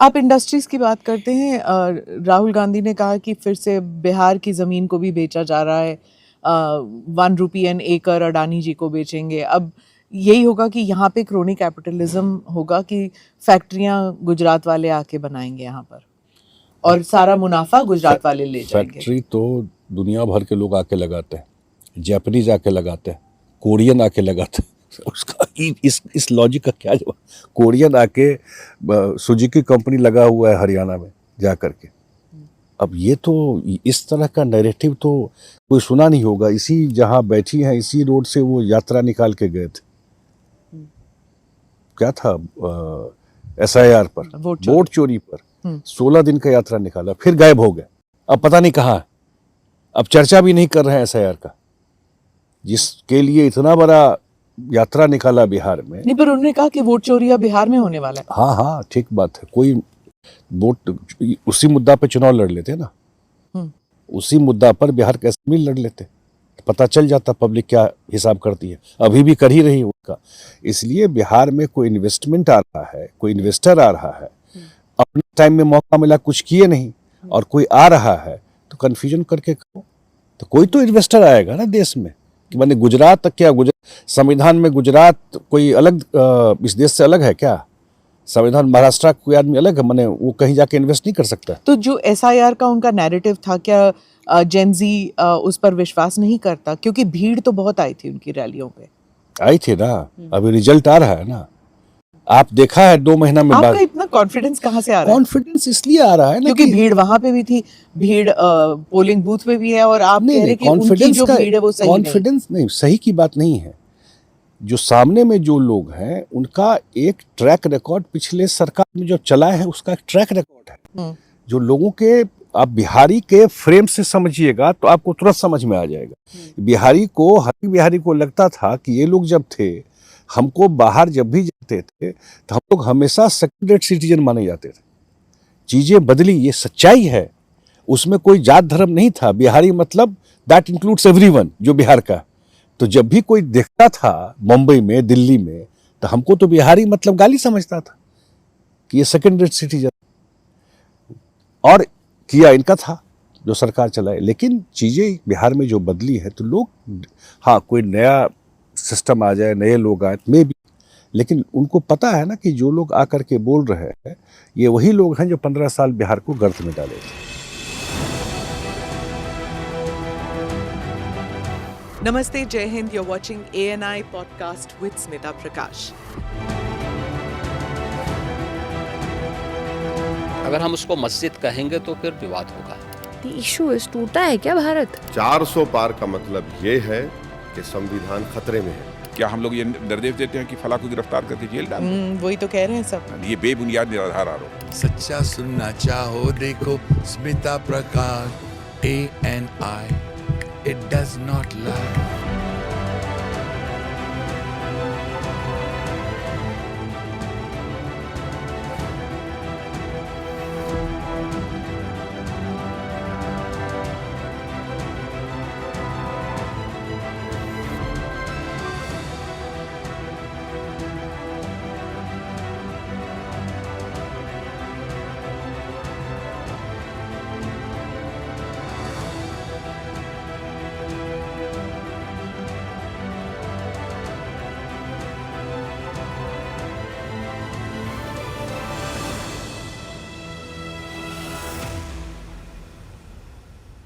आप इंडस्ट्रीज की बात करते हैं, राहुल गांधी ने कहा कि फिर से बिहार की जमीन को भी बेचा जा रहा है, 1 रुपी एन एकड़ अडानी जी को बेचेंगे। अब यही होगा कि यहाँ पे क्रोनी कैपिटलिज्म होगा कि फैक्ट्रियां गुजरात वाले आके बनाएंगे यहाँ पर और सारा मुनाफा गुजरात वाले ले जाएंगे। फैक्ट्री तो दुनिया भर के लोग आके लगाते हैं, जापानीज आके लगाते हैं, कोरियन आके लगाते हैं। उसका इस लॉजिक का क्या जवाब? कोरियन आके सुजुकी कंपनी लगा हुआ है हरियाणा में जा करके। अब ये तो इस तरह का नैरेटिव तो कोई सुना नहीं होगा। इसी जहां बैठी हैं इसी रोड से वो यात्रा निकाल के गए थे, क्या था, SIR पर, वोट चोरी पर 16 दिन का यात्रा निकाला, फिर गायब हो गए। अब पता नहीं कहाँ, अब चर्चा भी नहीं कर रहे हैं SIR का, जिसके लिए इतना बड़ा यात्रा निकाला बिहार में। नहीं, पर उन्होंने कहा कि वोट चोरी अब बिहार में होने वाला है। हाँ हाँ, ठीक बात है। कोई वोट उसी मुद्दा पर चुनाव लड़ लेते ना, उसी मुद्दा पर बिहार का असेंबली लड़ लेते, पता चल जाता पब्लिक क्या हिसाब करती है। अभी भी कर ही रही है उनका। इसलिए बिहार में कोई इन्वेस्टमेंट आ रहा है, कोई इन्वेस्टर आ रहा है, अपने टाइम में मौका मिला कुछ किए नहीं, और कोई आ रहा है तो कंफ्यूजन करके करो, तो कोई तो इन्वेस्टर आएगा ना देश में। कि मैंने गुजरात तक क्या, संविधान में गुजरात कोई अलग इस देश से अलग है क्या? संविधान महाराष्ट्र कोई आदमी अलग है, मैंने वो कहीं जाके इन्वेस्ट नहीं कर सकता। तो जो SIR का उनका नैरेटिव था, क्या जेनजी उस पर विश्वास नहीं करता? क्योंकि भीड़ तो बहुत आई थी उनकी रैलियों पे। आई थी ना, अभी रिजल्ट आ रहा है ना, आप देखा है 2 महीना में। आपका इतना कॉन्फिडेंस कहाँ से आ रहा है? कॉन्फिडेंस इसलिए आ रहा है ना क्योंकि भीड़ वहां पे भी थी, भीड़ पोलिंग बूथ पे भी है, और आप कह रहे हैं कि उनकी जो भीड़ है वो सही नहीं। कॉन्फिडेंस नहीं, सही की बात नहीं है। जो सामने में जो लोग हैं उनका एक ट्रैक रिकॉर्ड पिछले सरकार में जो चला है उसका एक ट्रैक रिकॉर्ड है। जो लोगों के, आप बिहारी के फ्रेम से समझिएगा तो आपको तुरंत समझ में आ जाएगा। बिहारी को, हर बिहारी को लगता था कि ये लोग जब थे, हमको बाहर जब भी जाते थे तो हम लोग हमेशा सेकंड रेट सिटीजन माने जाते थे। चीजें बदली, ये सच्चाई है। उसमें कोई जात धर्म नहीं था। बिहारी मतलब दैट इंक्लूड्स एवरीवन जो बिहार का। तो जब भी कोई देखता था मुंबई में, दिल्ली में, तो हमको तो बिहारी मतलब गाली समझता था कि ये सेकंड रेट सिटीजन। और किया इनका था जो सरकार चलाए। लेकिन चीजें बिहार में जो बदली है तो लोग, हाँ कोई नया सिस्टम आ जाए, नए लोग आए मे भी, लेकिन उनको पता है ना कि जो लोग आकर के बोल रहे हैं ये वही लोग हैं जो 15 साल बिहार को गर्त में डाले थे। नमस्ते, जय Hind. You're watching ANI podcast with Smita प्रकाश। अगर हम उसको मस्जिद कहेंगे तो फिर विवाद होगा। The issue is, टूटा है क्या भारत? 400 पार का मतलब ये है कि संविधान खतरे में है। क्या हम लोग ये निर्देश देते हैं कि फला को गिरफ्तार करके जेल डाल? वही तो कह रहे हैं सब। ये बेबुनियाद निराधार आरोप। सच्चा सुनना चाहो देखो स्मिता प्रकाश ANI, it does not lie।